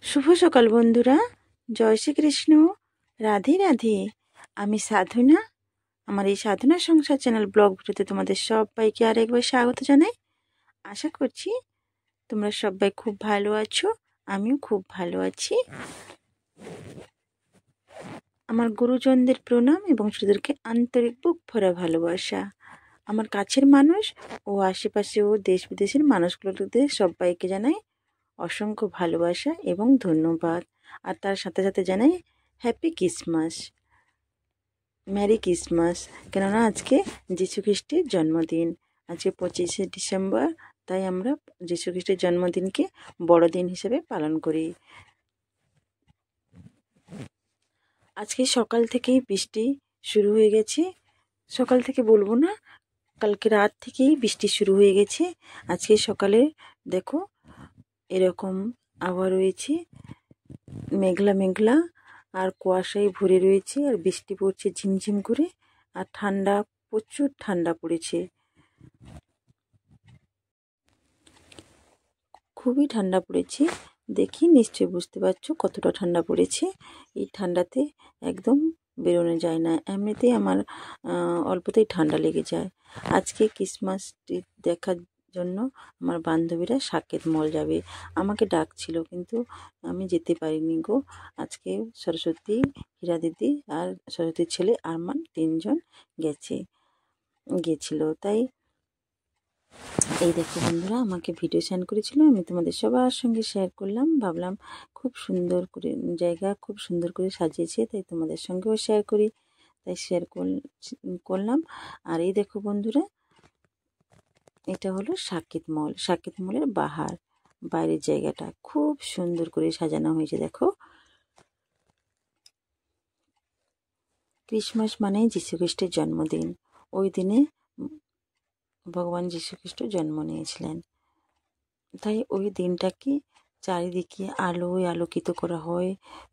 শুভ সকাল বন্ধুরা, জয় শ্রীকৃষ্ণ, রাধে রাধে। আমি সাধনা। আমার এই সাধনা সংসার চ্যানেল ব্লগ ভিডিওতে তোমাদের সবাইকে আরেকবার স্বাগত জানাই। আশা করছি তোমরা সবাই খুব ভালো আছো, আমিও খুব ভালো আছি। আমার গুরুজনদের প্রণাম এবং ছোটদেরকে আন্তরিক বুক ভরা ভালোবাসা। আমার কাছের মানুষ ও আশেপাশে ও দেশ বিদেশের মানুষগুলোতে সবাইকে জানাই অসংখ্য ভালোবাসা এবং ধন্যবাদ। আর তার সাথে সাথে জানাই হ্যাপি ক্রিসমাস, ম্যারি ক্রিসমাস। কেননা আজকে যীশু খ্রিস্টের জন্মদিন, আজকে 25শে ডিসেম্বর। তাই আমরা যীশু খ্রিস্টের জন্মদিনকে বড়দিন হিসেবে পালন করি। আজকে সকাল থেকেই বৃষ্টি শুরু হয়ে গেছে। সকাল থেকে বলবো না, কালকে রাত থেকেই বৃষ্টি শুরু হয়ে গেছে। আজকে সকালে দেখো এরকম আবহাওয়া রয়েছে, মেঘলা মেঘলা আর কুয়াশায় ভরে রয়েছে, আর বৃষ্টি পড়ছে ঝিমঝিম করে, আর ঠান্ডা, প্রচুর ঠান্ডা পড়েছে, খুবই ঠান্ডা পড়েছে। দেখি নিশ্চয়ই বুঝতে পারছো কতটা ঠান্ডা পড়েছে। এই ঠান্ডাতে একদম বেরোনো যায় না, এমনিতেই আমার অল্পতেই ঠান্ডা লেগে যায়। আজকে ক্রিসমাস ট্রি দেখার জন্য আমার বান্ধবীরা সাকেত মল যাবে, আমাকে ডাকছিল, কিন্তু আমি যেতে পারিনি গো। আজকে সরস্বতী, হীরা দিদি আর সরস্বতীর ছেলে আরমান 3জন গেছিল। তাই এই দেখো বন্ধুরা, আমাকে ভিডিও সেন্ড করেছিল, আমি তোমাদের সবার সঙ্গে শেয়ার করলাম। ভাবলাম খুব সুন্দর করে জায়গা, খুব সুন্দর করে সাজিয়েছে, তাই তোমাদের সঙ্গেও শেয়ার করি, তাই শেয়ার করলাম। আর এই দেখো বন্ধুরা, এটা হলো সাকেত মল। সাকেত মলের বাইরের জায়গাটা খুব সুন্দর করে সাজানো হয়েছে। দেখো, ক্রিসমাস মানেই যীশু খ্রিস্টের জন্মদিন। ওই দিনে ভগবান যীশু খ্রিস্ট জন্ম নিয়েছিলেন। তাই ওই দিনটাকে চারিদিকে আলোয় আলোকিত করা হয়,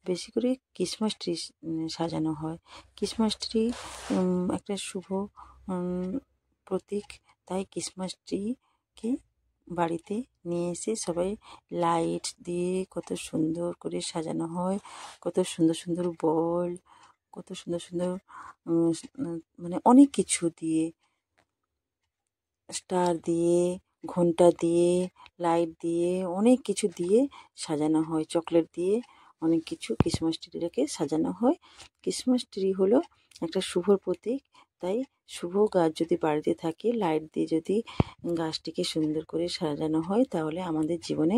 বেশি করে ক্রিসমাস ট্রি সাজানো হয়। ক্রিসমাস ট্রি একটা শুভ প্রতীক, তাই ক্রিসমাস ট্রিকে বাড়িতে নিয়ে এসে সবাই লাইট দিয়ে কত সুন্দর করে সাজানো হয়, কত সুন্দর সুন্দর বল, কত সুন্দর সুন্দর মানে অনেক কিছু দিয়ে, স্টার দিয়ে, ঘন্টা দিয়ে, লাইট দিয়ে, অনেক কিছু দিয়ে সাজানো হয়, চকলেট দিয়ে অনেক কিছু ক্রিসমাস ট্রিটাকে সাজানো হয়। ক্রিসমাস ট্রি হলো একটা শুভ প্রতীক, তাই শুভ গাছ যদি বাড়িতে থাকে, লাইট দিয়ে যদি গাছটিকে সুন্দর করে সাজানো হয়, তাহলে আমাদের জীবনে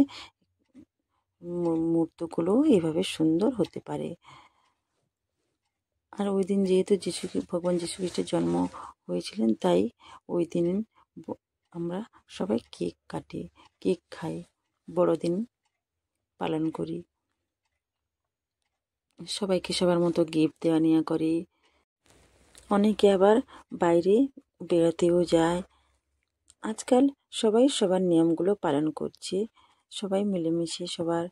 মুহূর্তগুলো এভাবে সুন্দর হতে পারে। আর ওই দিন যেহেতু ভগবান যীশু খ্রিস্টের জন্ম হয়েছিলেন, তাই ওই দিন আমরা সবাই কেক কাটি, কেক খাই, বড়দিন পালন করি, সবাইকে সবার মতো গিফট দেওয়া নেওয়া করি। অনেকে আবার বাইরে বেড়াতেও যায়। আজকাল সবাই সবার নিয়মগুলো পালন করছে, সবাই মিলেমিশে সবার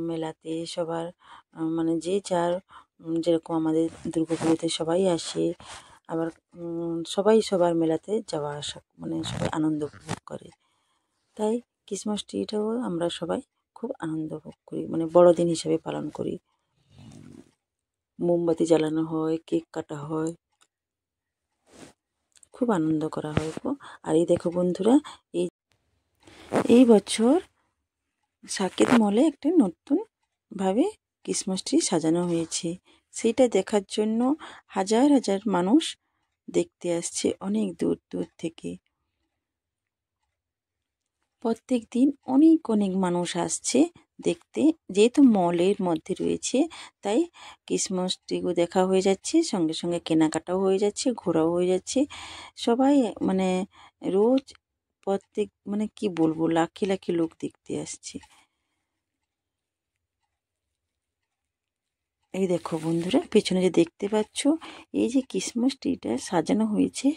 মেলাতে, সবার মানে যে যার, যেরকম আমাদের দুর্গাপুজোতে সবাই আসে, আবার সবাই সবার মেলাতে যাওয়া আসা, মানে সবাই আনন্দ উপভোগ করে। তাই ক্রিসমাস ট্রিটাও আমরা সবাই খুব আনন্দ ভোগ করি, মানে বড়দিন হিসেবে পালন করি। মোমবাতি জ্বালানো হয়, কেক কাটা হয়, খুব আনন্দ করা হয় গো। আর এই দেখো বন্ধুরা, এই বছর সাকেত মলে একটা নতুনভাবে ক্রিসমাস ট্রি সাজানো হয়েছে। সেইটা দেখার জন্য হাজার হাজার মানুষ দেখতে আসছে অনেক দূর দূর থেকে। প্রত্যেক দিন অনেক অনেক মানুষ আসছে দেখতে, যেহেতু মলের মধ্যে রয়েছে, তাই ক্রিসমাস ট্রিও দেখা হয়ে যাচ্ছে, সঙ্গে সঙ্গে কেনাকাটাও হয়ে যাচ্ছে, ঘোরাও হয়ে যাচ্ছে। সবাই মানে রোজ প্রত্যেক, মানে কি বলবো, লাখে লাখে লোক দেখতে আসছে। এই দেখো বন্ধুরা, পেছনে যে দেখতে পাচ্ছ, এই যে ক্রিসমাস ট্রিটা সাজানো হয়েছে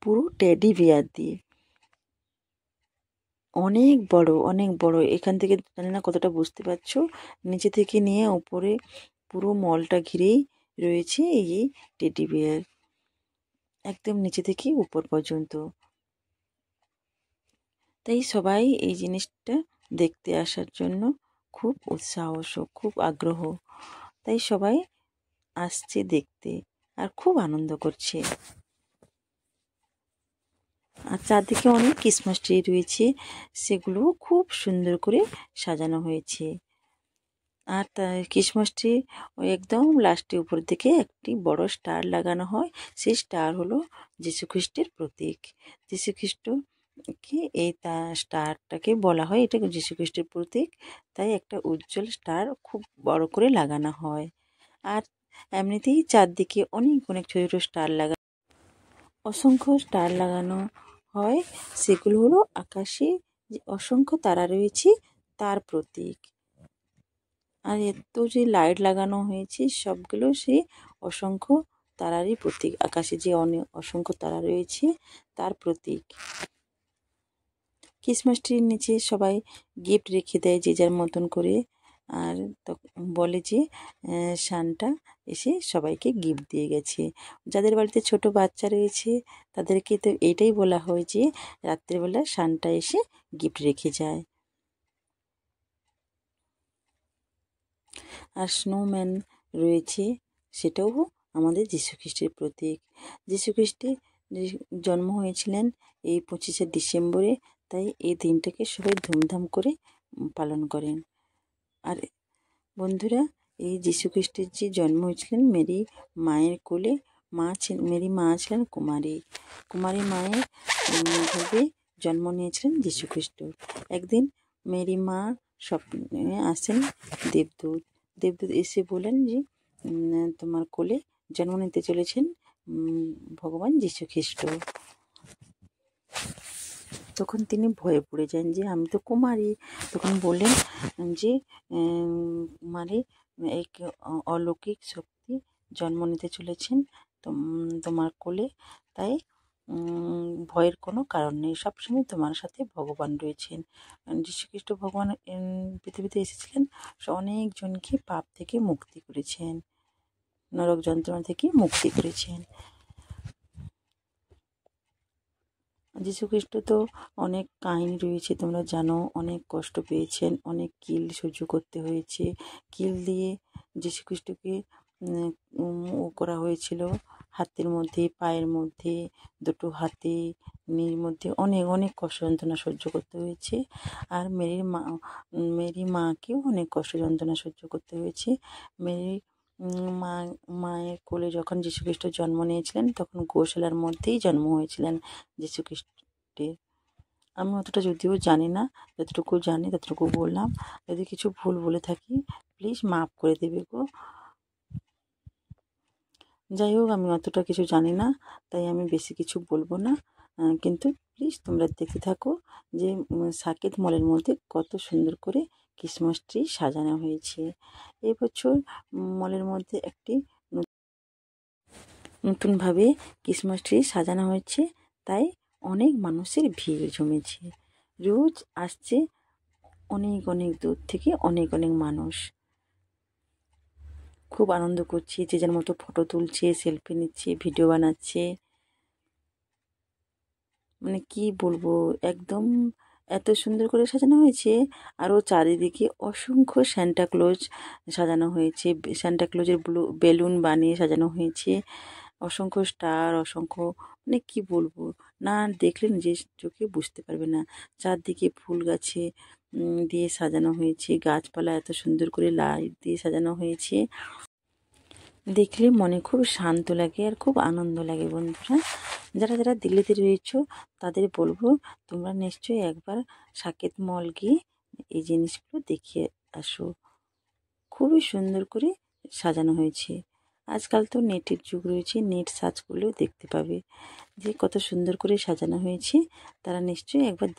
পুরো টেডি বিয়ার দিয়ে, অনেক বড় অনেক বড়। এখান থেকে জানি না কতটা বুঝতে পারছো, নিচে থেকে নিয়ে ওপরে পুরো মলটা ঘিরেই রয়েছে এই টেডি বিয়ার, একদম নিচে থেকে উপর পর্যন্ত। তাই সবাই এই জিনিসটা দেখতে আসার জন্য খুব উৎসাহ, খুব আগ্রহ। তাই সবাই আসছে দেখতে আর খুব আনন্দ করছে। আর চারদিকে অনেক ক্রিসমাস ট্রি রয়েছে, সেগুলো খুব সুন্দর করে সাজানো হয়েছে। আর ক্রিসমাস ট্রি ওই একদম লাস্টে উপর দিকে একটি বড় স্টার লাগানো হয়। সেই স্টার হলো যীশুখ্রিস্টের প্রতীক। যীশুখ্রিস্টকে এই স্টারটাকে বলা হয় এটা যীশুখ্রিস্টের প্রতীক। তাই একটা উজ্জ্বল স্টার খুব বড় করে লাগানো হয়। আর এমনিতেই চারদিকে অনেক অনেক ছোটো ছোটো স্টার অসংখ্য স্টার লাগানো হয়। সেগুলো হলো আকাশে যে অসংখ্য তারা রয়েছে তার প্রতীক। আর এত যে লাইট লাগানো হয়েছে সবগুলো সেই অসংখ্য তারারই প্রতীক। আকাশে যে অসংখ্য তারা রয়েছে তার প্রতীক। ক্রিসমাস ট্রির নিচে সবাই গিফট রেখে দেয় যে যার মতন করে। আর বলে যে সান্টা এসে সবাইকে গিফট দিয়ে গেছে। যাদের বাড়িতে ছোট বাচ্চা রয়েছে তাদেরকে তো এইটাই বলা হয় যে রাত্রেবেলা সান্টা এসে গিফট রেখে যায়। আর স্নোম্যান রয়েছে, সেটাও আমাদের যীশুখ্রিস্টের প্রতীক। যীশুখ্রিস্টের জন্ম হয়েছিলেন এই 25শে ডিসেম্বরে। তাই এই দিনটাকে সবাই ধুমধাম করে পালন করেন। আর বন্ধুরা, এই যীশুখ্রিস্টের যে জন্ম হয়েছিলেন মেরি মায়ের কোলে, মেরি মা ছিলেন কুমারী। কুমারী মায়ের ভেবে জন্ম নিয়েছিলেন যীশুখ্রিস্ট। একদিন মেরি মা স্বপ্নে আসেন দেবদূত। দেবদূত এসে বলেন যে তোমার কোলে জন্ম নিতে চলেছেন ভগবান যীশুখ্রিস্ট। তখন তিনি ভয়ে পড়ে যান যে আমি তো কুমারী। তখন বললেন যে মানে এক অলৌকিক শক্তি জন্ম নিতে চলেছেন তোমার কোলে। তাই ভয়ের কোনো কারণ নেই, সবসময় তোমার সাথে ভগবান রয়েছেন। যীশুখ্রিস্ট ভগবান পৃথিবীতে এসেছিলেন অনেকজনকে পাপ থেকে মুক্তি করেছেন, নরক যন্ত্রণা থেকে মুক্তি করেছেন। যীশুখ্রিস্ট তো অনেক কাহিনী রয়েছে, তোমরা জানো। অনেক কষ্ট পেয়েছেন, অনেক কিল সহ্য করতে হয়েছে। কিল দিয়ে যীশুখ্রিস্টকে করা হয়েছিল হাতের মধ্যে, পায়ের মধ্যে, দুটো হাতে, নীর মধ্যে অনেক অনেক কষ্ট যন্ত্রণা সহ্য করতে হয়েছে। আর মেরি মাকেও অনেক কষ্ট যন্ত্রণা সহ্য করতে হয়েছে। মেরি মায়ের কোলে যখন যীশুখ্রিস্ট জন্ম নিয়েছিলেন তখন গোশালার মধ্যেই জন্ম হয়েছিলেন যীশুখ্রিস্টের। আমি অতটা যদিও জানি না, যতটুকু জানি ততটুকু বললাম। যদি কিছু ভুল বলে থাকি প্লিজ মাফ করে দেবে গো। যাই হোক, আমি অতটা কিছু জানি না, তাই আমি বেশি কিছু বলবো না। কিন্তু প্লিজ তোমরা দেখতে থাকো যে সাকেত মলের মধ্যে কত সুন্দর করে ক্রিসমাস ট্রি সাজানো হয়েছে। এবছর মলের মধ্যে একটি নতুনভাবে ক্রিসমাস ট্রি সাজানো হয়েছে, তাই অনেক মানুষের ভিড় জমেছে। রোজ আসছে অনেক অনেক দূর থেকে অনেক অনেক মানুষ। খুব আনন্দ করছে, যে যার মতো ফটো তুলছে, সেলফি নিচ্ছে, ভিডিও বানাচ্ছে। মানে কি বলবো, একদম এত সুন্দর করে সাজানো হয়েছে। আরও চারিদিকে অসংখ্য সান্টাক্লজ সাজানো হয়েছে। সান্টাক্লজের বেলুন বানিয়ে সাজানো হয়েছে। অসংখ্য স্টার, অসংখ্য, মানে কি বলবো, না দেখলে নিজের চোখে বুঝতে পারবে না। চারদিকে ফুল গাছে দিয়ে সাজানো হয়েছে, গাছপালা এত সুন্দর করে লাইট দিয়ে সাজানো হয়েছে। দেখলে মনে খুব শান্ত লাগে আর খুব আনন্দ লাগে। বন্ধুরা, যারা যারা দিল্লিতে রয়েছো তাদের বলবো তোমরা নিশ্চয়ই একবার সাকেত মল গিয়ে এই জিনিসগুলো দেখিয়ে আসো। খুবই সুন্দর করে সাজানো হয়েছে। আজকাল তো নেটের যুগ রয়েছে, নেট সার্চ করলেও দেখতে পাবে যে কত সুন্দর করে সাজানো হয়েছে। তারা নিশ্চয়ই একবার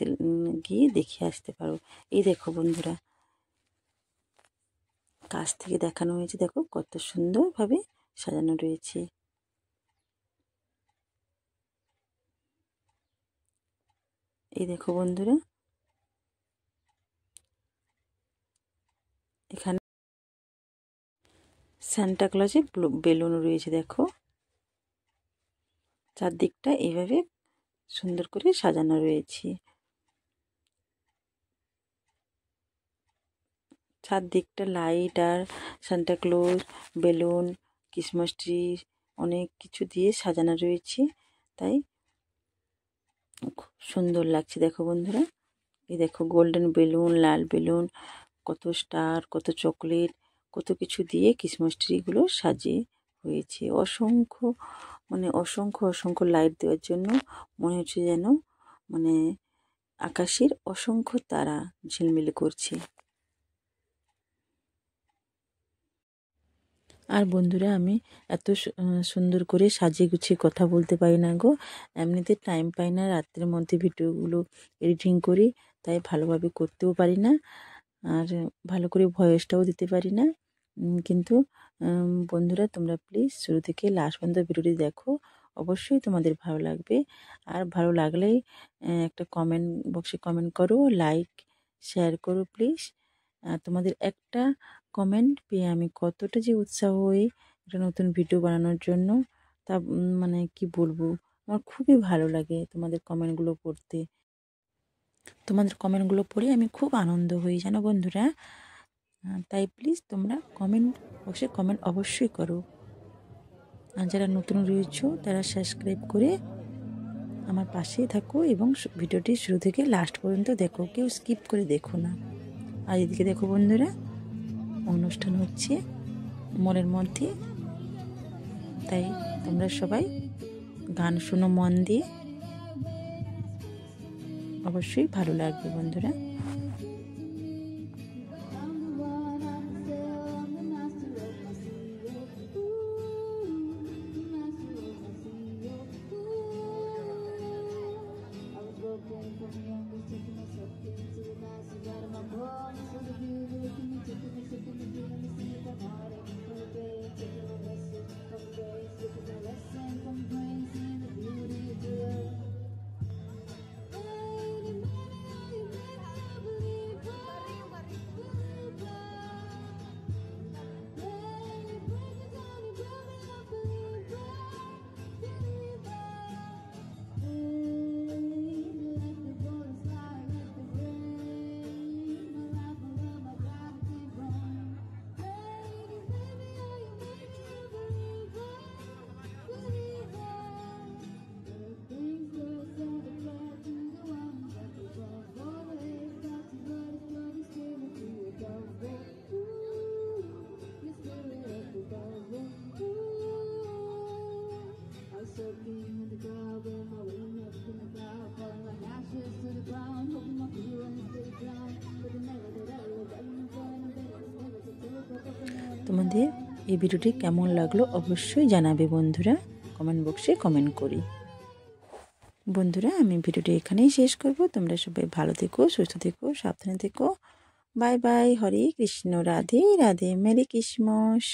গিয়ে দেখে আসতে পারো। এই দেখো বন্ধুরা, কাছ থেকে দেখানো হয়েছে, দেখো কত সুন্দরভাবে সাজানো রয়েছে। এই দেখো বন্ধুরা, এখানে সান্টা ক্লজের বেলুন রয়েছে। দেখো চারদিকটা এইভাবে সুন্দর করে সাজানো রয়েছে। চারদিকটা লাইট আর সান্টাক্লজ, বেলুন, ক্রিসমাস ট্রি অনেক কিছু দিয়ে সাজানো রয়েছে, তাই খুব সুন্দর লাগছে। দেখো বন্ধুরা, এই দেখো গোল্ডেন বেলুন, লাল বেলুন, কত স্টার, কত চকলেট, কত কিছু দিয়ে ক্রিসমাস ট্রিগুলো সাজিয়ে হয়েছে। অসংখ্য অসংখ্য অসংখ্য লাইট দেওয়ার জন্য মনে হচ্ছে যেন আকাশের অসংখ্য তারা ঝিলমিল করছে। আর বন্ধুরা, আমি এত সুন্দর করে সাজিয়ে গুছিয়ে কথা বলতে পারি না গো, এমনিতে টাইম পাই না, রাত্রের মধ্যে ভিডিওগুলো এডিটিং করি, তাই ভালোভাবে করতেও পারি না, আর ভালো করে ভয়েসটাও দিতে পারি না। কিন্তু বন্ধুরা, তোমরা প্লিজ শুরু থেকে লাস্ট পর্যন্ত ভিডিওটি দেখো, অবশ্যই তোমাদের ভালো লাগবে। আর ভালো লাগলেই একটা কমেন্ট বক্সে কমেন্ট করো, লাইক শেয়ার করো প্লিজ। তোমাদের একটা কমেন্ট পেয়ে আমি কতটা যে উৎসাহ হই একটা নতুন ভিডিও বানানোর জন্য, তা কি বলবো, আমার খুবই ভালো লাগে তোমাদের কমেন্টগুলো পড়তে। তোমাদের কমেন্টগুলো পড়ে আমি খুব আনন্দ হই জানো বন্ধুরা। তাই প্লিজ তোমরা কমেন্ট বক্সে কমেন্ট অবশ্যই করো। আর যারা নতুন রয়েছো তারা সাবস্ক্রাইব করে আমার পাশেই থাকো এবং ভিডিওটি শুরু থেকে লাস্ট পর্যন্ত দেখো, কেউ স্কিপ করে দেখো না। আর এদিকে দেখো বন্ধুরা, অনুষ্ঠান হচ্ছে মলের মধ্যে, তাই তোমরা সবাই গান শোনো মন দিয়ে, অবশ্যই ভালো লাগবে বন্ধুরা। তোমাদের এই ভিডিওটি কেমন লাগলো অবশ্যই জানাবে বন্ধুরা, কমেন্ট বক্সে কমেন্ট করি। বন্ধুরা, আমি ভিডিওটি এখানেই শেষ করব। তোমরা সবাই ভালো থেকো, সুস্থ থেকো, সাবধানে থেকো। Bye bye. Hare Krishna, Radhe Radhe, merry Christmas.